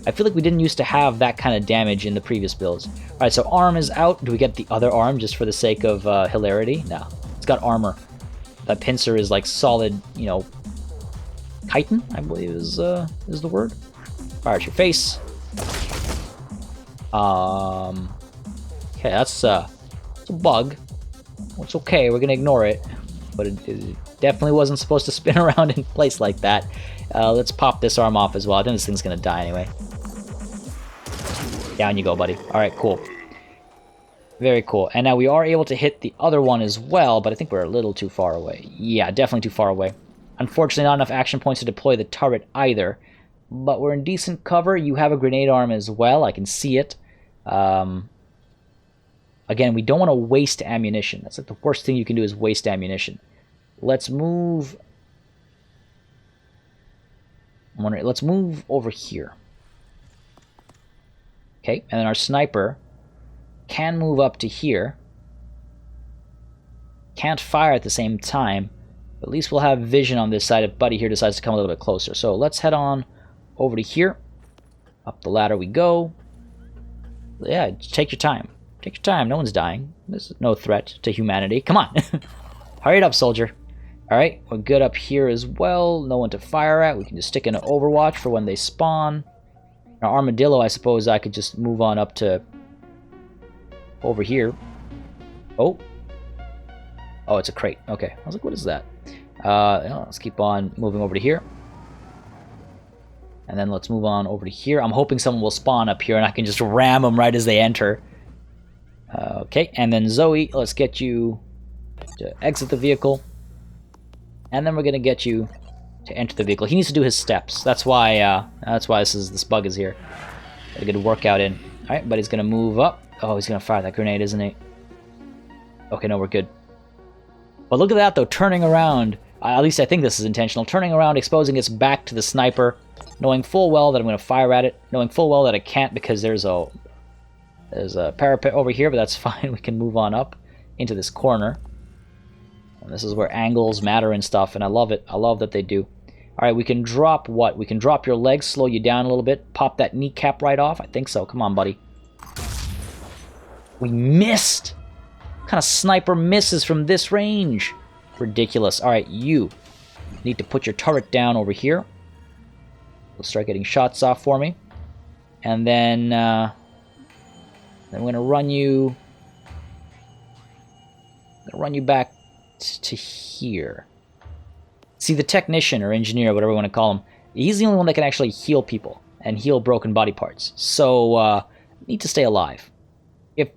I feel like we didn't used to have that kind of damage in the previous builds. Alright, so arm is out. Do we get the other arm just for the sake of hilarity? No. It's got armor. That pincer is like solid, chitin, I believe is the word. Fire at your face. Okay, that's a bug. It's okay, we're gonna ignore it. but it definitely wasn't supposed to spin around in place like that. Let's pop this arm off as well. I think this thing's gonna die anyway. Down you go, buddy. Alright, cool. Very cool. And now we are able to hit the other one as well, but I think we're a little too far away. Yeah, definitely too far away. Unfortunately, not enough action points to deploy the turret either. But we're in decent cover. You have a grenade arm as well. I can see it. Again, we don't want to waste ammunition. That's like the worst thing you can do is waste ammunition. Let's move... let's move over here. Okay, and then our sniper can move up to here. Can't fire at the same time, but at least we'll have vision on this side if Buddy here decides to come a little bit closer. So let's head on over to here. Up the ladder we go. Yeah, take your time. Take your time. No one's dying. There's no threat to humanity. Come on. Hurry it up, soldier. Alright, we're good up here as well. No one to fire at. We can just stick in an overwatch for when they spawn. Now, armadillo, I suppose I could just move on up to over here. Oh. Oh, it's a crate. Okay. I was like, what is that? Let's keep on moving over to here. And then let's move on over to here. I'm hoping someone will spawn up here and I can just ram them right as they enter. Okay, and then Zoe, let's get you to exit the vehicle. And then we're going to get you to enter the vehicle. He needs to do his steps. That's why this bug is here. Got a good workout in. Alright, but he's going to move up. Oh, he's going to fire that grenade, isn't he? Okay, no, we're good. But look at that, though, turning around. At least I think this is intentional. Turning around, exposing its back to the sniper, knowing full well that I'm going to fire at it, knowing full well that I can't because there's a parapet over here, but that's fine. We can move on up into this corner. And this is where angles matter and stuff, and I love it. I love that they do. Alright, we can drop what? We can drop your legs, slow you down a little bit, pop that kneecap right off. I think so. Come on, buddy. We missed! What kind of sniper misses from this range? Ridiculous. Alright, you need to put your turret down over here. We'll start getting shots off for me. And then I'm going to run you back to here. See, the technician or engineer, whatever you want to call him, he's the only one that can actually heal people and heal broken body parts. So, need to stay alive. If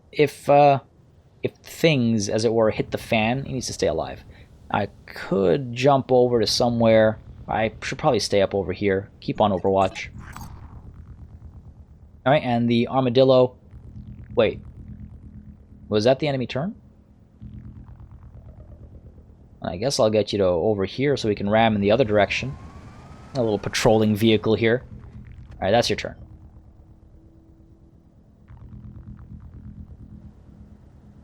things, as it were, hit the fan, he needs to stay alive. I could jump over to somewhere. I should probably stay up over here. Keep on Overwatch. Alright, and the armadillo... Wait. Was that the enemy turn? I guess I'll get you to over here so we can ram in the other direction. A little patrolling vehicle here. Alright, that's your turn.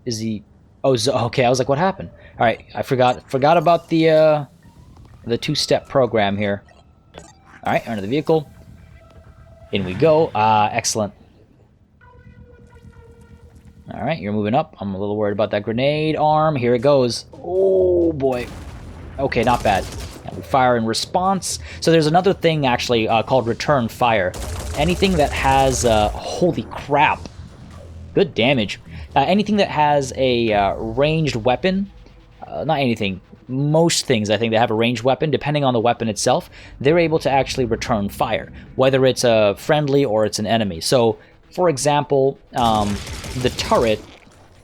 Is he... Oh, okay, I was like, what happened? Alright, I forgot about the two-step program here. Alright, enter the vehicle. In we go. Excellent. Alright, you're moving up. I'm a little worried about that grenade arm. Here it goes. Oh, boy. Okay, not bad. And we fire in response. So there's another thing, actually, called return fire. Anything that has... holy crap. Good damage. Anything that has a ranged weapon... not anything. Most things, I think, that have a ranged weapon, depending on the weapon itself, they're able to actually return fire. Whether it's a friendly or it's an enemy. So... For example, the turret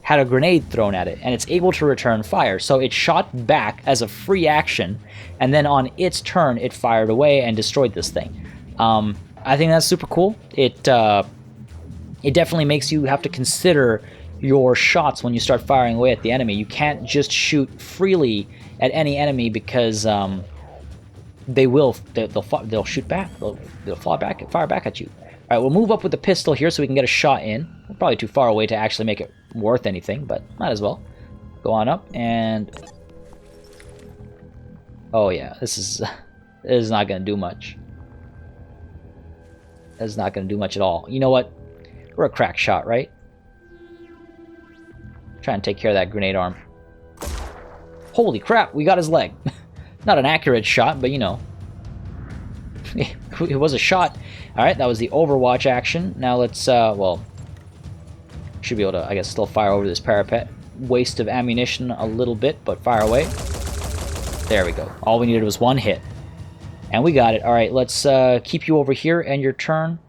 had a grenade thrown at it, and it's able to return fire. So it shot back as a free action, and then on its turn, it fired away and destroyed this thing. I think that's super cool. It definitely makes you have to consider your shots when you start firing away at the enemy. You can't just shoot freely at any enemy because they'll shoot back. They'll fire back at you. Alright, we'll move up with the pistol here so we can get a shot in. We're probably too far away to actually make it worth anything, but might as well. Go on up, and... Oh yeah, this is not going to do much. This is not going to do much at all. You know what? We're a crack shot, right? Try and take care of that grenade arm. Holy crap, we got his leg. Not an accurate shot, but you know. It was a shot. Alright, that was the Overwatch action. Now let's, well... Should be able to, I guess, still fire over this parapet. Waste of ammunition a little bit, but fire away. There we go. All we needed was one hit. And we got it. Alright, let's keep you over here and your turn.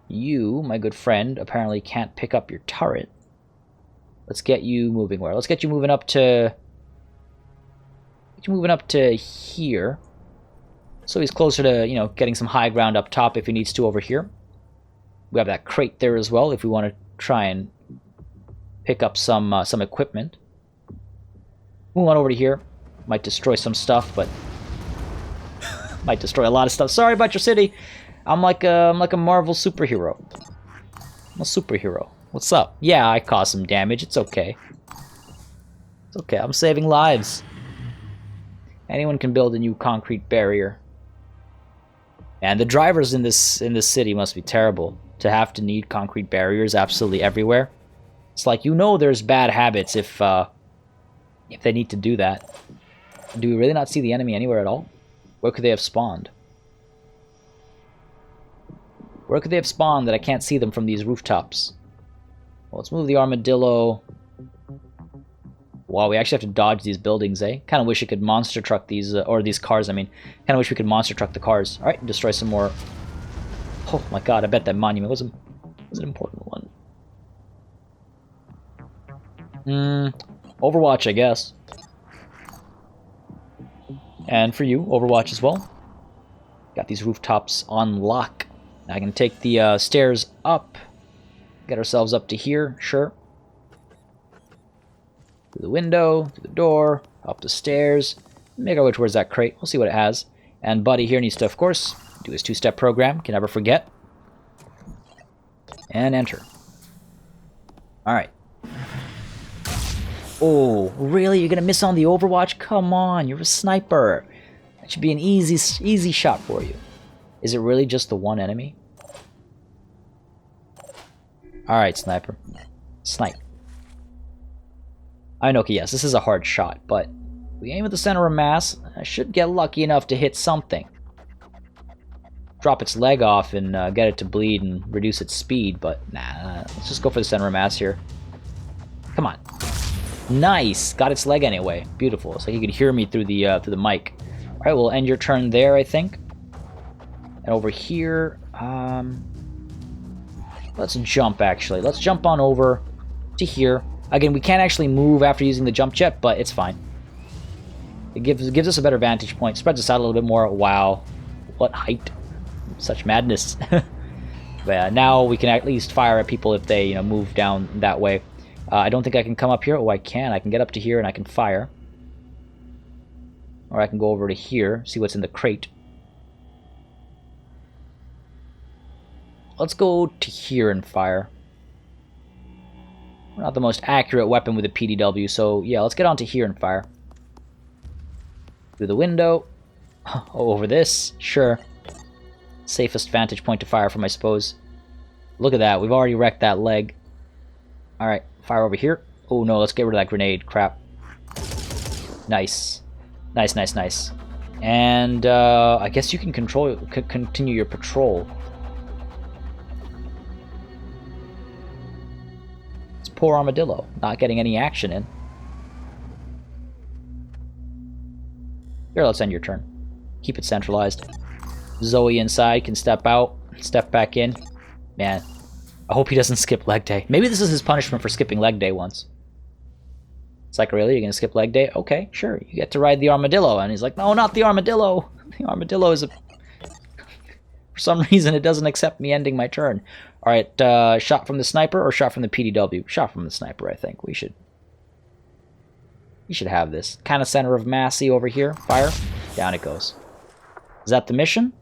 You, my good friend, apparently can't pick up your turret. Let's get you moving where? Let's get you moving up to... Get you moving up to here. So he's closer to, you know, getting some high ground up top if he needs to over here. We have that crate there as well if we want to try and pick up some equipment. Move on over to here. Might destroy some stuff, but... might destroy a lot of stuff. Sorry about your city. I'm like a Marvel superhero. I'm a superhero. What's up? Yeah, I caused some damage. It's okay. It's okay. I'm saving lives. Anyone can build a new concrete barrier. And the drivers in this city must be terrible to have to need concrete barriers absolutely everywhere. It's like, you know, there's bad habits if they need to do that. Do we really not see the enemy anywhere at all? Where could they have spawned? Where could they have spawned that I can't see them from these rooftops? Well, let's move the armadillo. Wow, we actually have to dodge these buildings, eh? Kind of wish we could monster truck these, or these cars, I mean. Kind of wish we could monster truck the cars. Alright, destroy some more. Oh my god, I bet that monument was an important one. Overwatch, I guess. And for you, Overwatch as well. Got these rooftops on lock. I can take the stairs up. Get ourselves up to here, sure. Through the window, through the door, up the stairs. Make our way towards that crate. We'll see what it has. And Buddy here needs to, of course, do his two-step program. Can never forget. And enter. Alright. Oh, really? You're gonna miss on the Overwatch? Come on, you're a sniper. That should be an easy shot for you. Is it really just the one enemy? Alright, sniper. Snipe. I know, okay, yes, this is a hard shot, but we aim at the center of mass. I should get lucky enough to hit something. Drop its leg off and get it to bleed and reduce its speed, but nah, let's just go for the center of mass here. Come on. Nice! Got its leg anyway. Beautiful. It's like you could hear me through the mic. Alright, we'll end your turn there, I think. And over here, let's jump, actually. Let's jump on over to here. Again, we can't actually move after using the jump jet, but it's fine. It gives us a better vantage point. Spreads us out a little bit more. Wow. What height. Such madness. But yeah, now we can at least fire at people if they, you know, move down that way. I don't think I can come up here. Oh, I can. I can get up to here and I can fire. Or I can go over to here, see what's in the crate. Let's go to here and fire. We're not the most accurate weapon with a PDW, so yeah, let's get onto here and fire. Through the window. Oh, over this. Sure. Safest vantage point to fire from, I suppose. Look at that. We've already wrecked that leg. Alright, fire over here. Oh no, let's get rid of that grenade. Crap. Nice. Nice, nice, nice. And I guess you can continue your patrol. It's poor armadillo, not getting any action in. Here, let's end your turn. Keep it centralized. Zoe inside can step out, step back in. Man, I hope he doesn't skip leg day. Maybe this is his punishment for skipping leg day once. It's like, really? You're gonna skip leg day? Okay, sure. You get to ride the armadillo. And he's like, no, not the armadillo. The armadillo is a... For some reason, it doesn't accept me ending my turn. Alright, shot from the sniper or shot from the PDW? Shot from the sniper, I think. We should have this. Kind of center of massy over here. Fire. Down it goes. Is that the mission?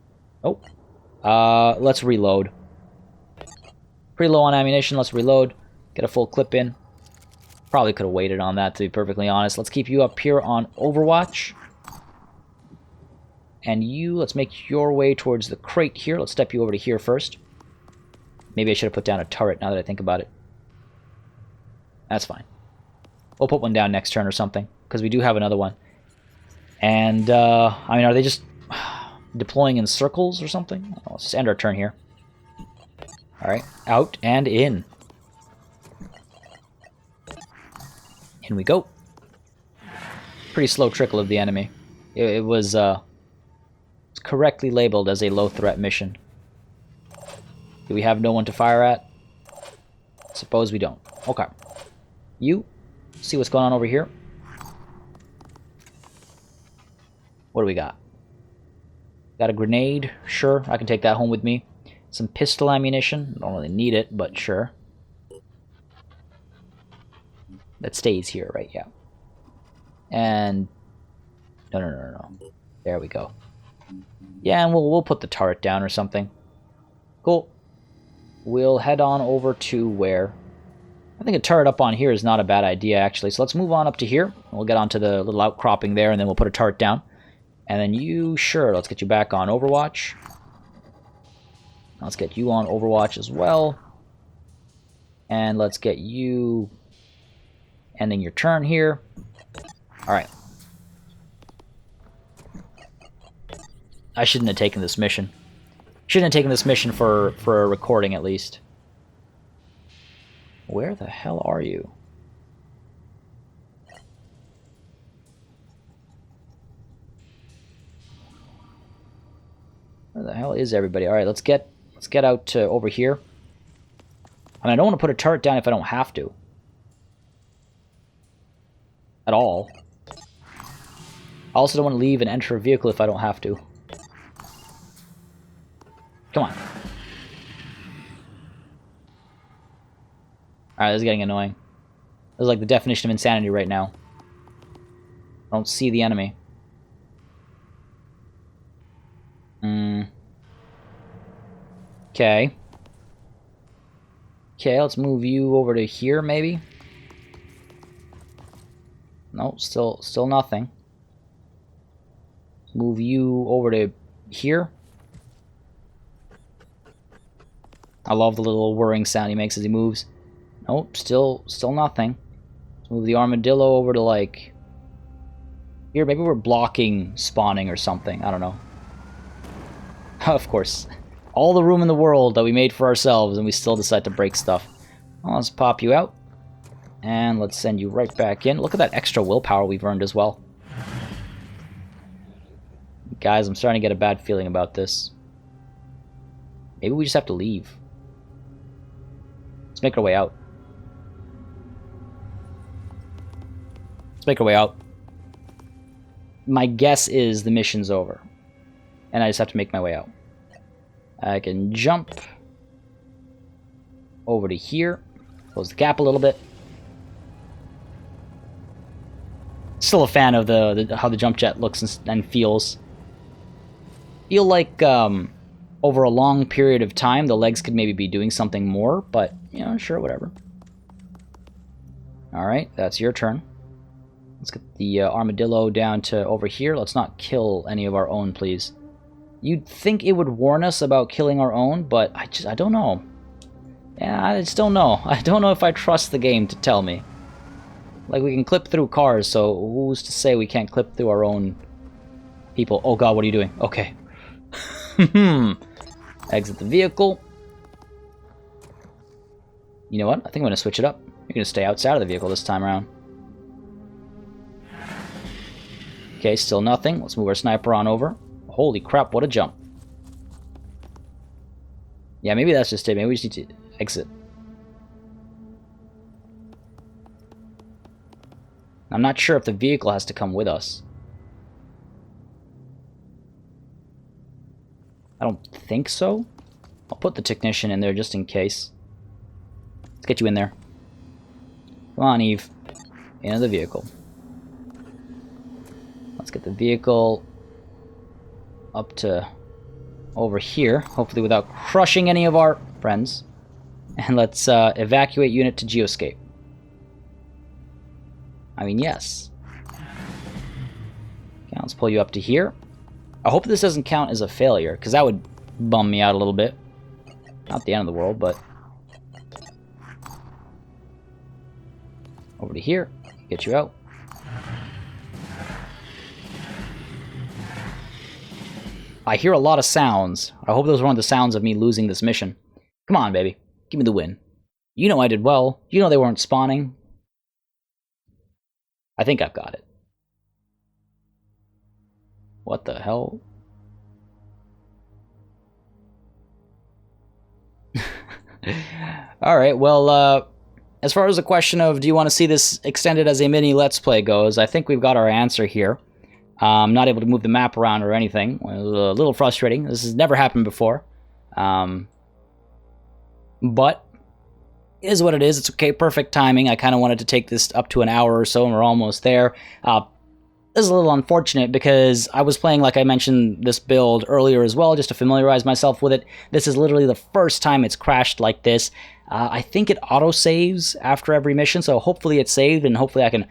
Oh. Let's reload. Pretty low on ammunition. Let's reload. Get a full clip in. Probably could have waited on that, to be perfectly honest. Let's keep you up here on Overwatch. And you, let's make your way towards the crate here. Let's step you over to here first. Maybe I should have put down a turret now that I think about it. That's fine. We'll put one down next turn or something, because we do have another one. And, I mean, are they just deploying in circles or something? Oh, let's just end our turn here. Alright, out and in. In we go. Pretty slow trickle of the enemy. It was correctly labeled as a low-threat mission. Do we have no one to fire at? Suppose we don't. Okay. You, see what's going on over here? What do we got? Got a grenade? Sure, I can take that home with me. Some pistol ammunition. Don't really need it, but sure. That stays here, right? Yeah. And... No. There we go. Yeah, and we'll put the turret down or something. Cool. We'll head on over to where... I think a turret up on here is not a bad idea, actually. So let's move on up to here. We'll get onto the little outcropping there, and then we'll put a turret down. And then you... Sure, let's get you back on Overwatch. Let's get you on Overwatch as well. And let's get you... ending your turn here. Alright. I shouldn't have taken this mission. Shouldn't have taken this mission for a recording, at least. Where the hell are you? Where the hell is everybody? Alright, let's get out to over here. I mean, I don't want to put a turret down if I don't have to. At all. I also don't want to leave and enter a vehicle if I don't have to. Come on. Alright, this is getting annoying. This is like the definition of insanity right now. I don't see the enemy. Okay. Okay, let's move you over to here, maybe? Nope, still nothing. Move you over to here. I love the little whirring sound he makes as he moves. Nope, still nothing. Let's move the armadillo over to, like... Here, maybe we're blocking spawning or something. I don't know. Of course. All the room in the world that we made for ourselves, and we still decide to break stuff. Well, let's pop you out. And let's send you right back in. Look at that extra willpower we've earned as well. Guys, I'm starting to get a bad feeling about this. Maybe we just have to leave. Let's make our way out. Let's make our way out. My guess is the mission's over. And I just have to make my way out. I can jump over to here. Close the gap a little bit. Still a fan of how the jump jet looks and feels. Feel like over a long period of time the legs could maybe be doing something more, but you know, sure, whatever. Alright, that's your turn. Let's get the armadillo down to over here. Let's not kill any of our own, please. You'd think it would warn us about killing our own, but I don't know. Yeah, I just don't know. I don't know if I trust the game to tell me. Like, we can clip through cars, so who's to say we can't clip through our own people? Oh god, what are you doing? Okay. Exit the vehicle. You know what? I think I'm going to switch it up. You're going to stay outside of the vehicle this time around. Okay, still nothing. Let's move our sniper on over. Holy crap, what a jump. Yeah, maybe that's just it. Maybe we just need to exit. I'm not sure if the vehicle has to come with us. I don't think so. I'll put the technician in there just in case. Let's get you in there. Come on, Eve. Into the vehicle. Let's get the vehicle up to over here, hopefully without crushing any of our friends. And let's evacuate unit to Geoscape. I mean, yes. Okay, let's pull you up to here. I hope this doesn't count as a failure, because that would bum me out a little bit. Not the end of the world, but... Over to here. Get you out. I hear a lot of sounds. I hope those weren't the sounds of me losing this mission. Come on, baby. Give me the win. You know I did well. You know they weren't spawning. I think I've got it. What the hell? Alright, well, as far as the question of do you want to see this extended as a mini Let's Play goes, I think we've got our answer here. I'm not able to move the map around or anything. It was a little frustrating. This has never happened before. But it is what it is. It's okay, perfect timing. I kind of wanted to take this up to an hour or so, and we're almost there. This is a little unfortunate because I was playing, like I mentioned, this build earlier as well, just to familiarize myself with it. This is literally the first time it's crashed like this. I think it auto-saves after every mission, so hopefully it's saved, and hopefully I can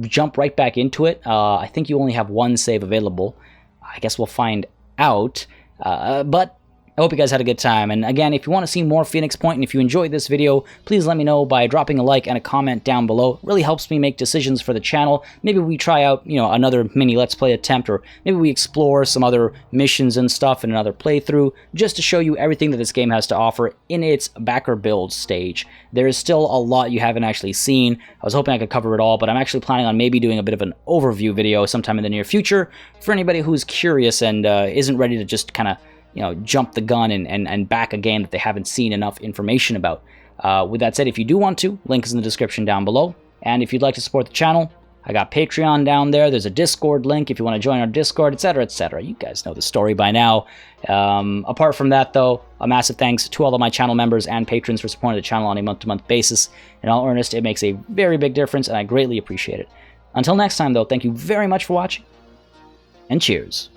jump right back into it. I think you only have one save available. I guess we'll find out. But I hope you guys had a good time, and again, if you want to see more Phoenix Point, and if you enjoyed this video, please let me know by dropping a like and a comment down below. It really helps me make decisions for the channel. Maybe we try out, another mini Let's Play attempt, or maybe we explore some other missions and stuff in another playthrough, just to show you everything that this game has to offer in its backer build stage. There is still a lot you haven't actually seen. I was hoping I could cover it all, but I'm actually planning on maybe doing a bit of an overview video sometime in the near future for anybody who's curious and isn't ready to just kind of jump the gun and back a game that they haven't seen enough information about. With that said, if you do want to, link is in the description down below. And if you'd like to support the channel, I got Patreon down there. There's a Discord link if you want to join our Discord, etc., etc. You guys know the story by now. Apart from that, though, a massive thanks to all of my channel members and patrons for supporting the channel on a month-to-month basis. In all earnest, it makes a very big difference, and I greatly appreciate it. Until next time, though, thank you very much for watching, and cheers.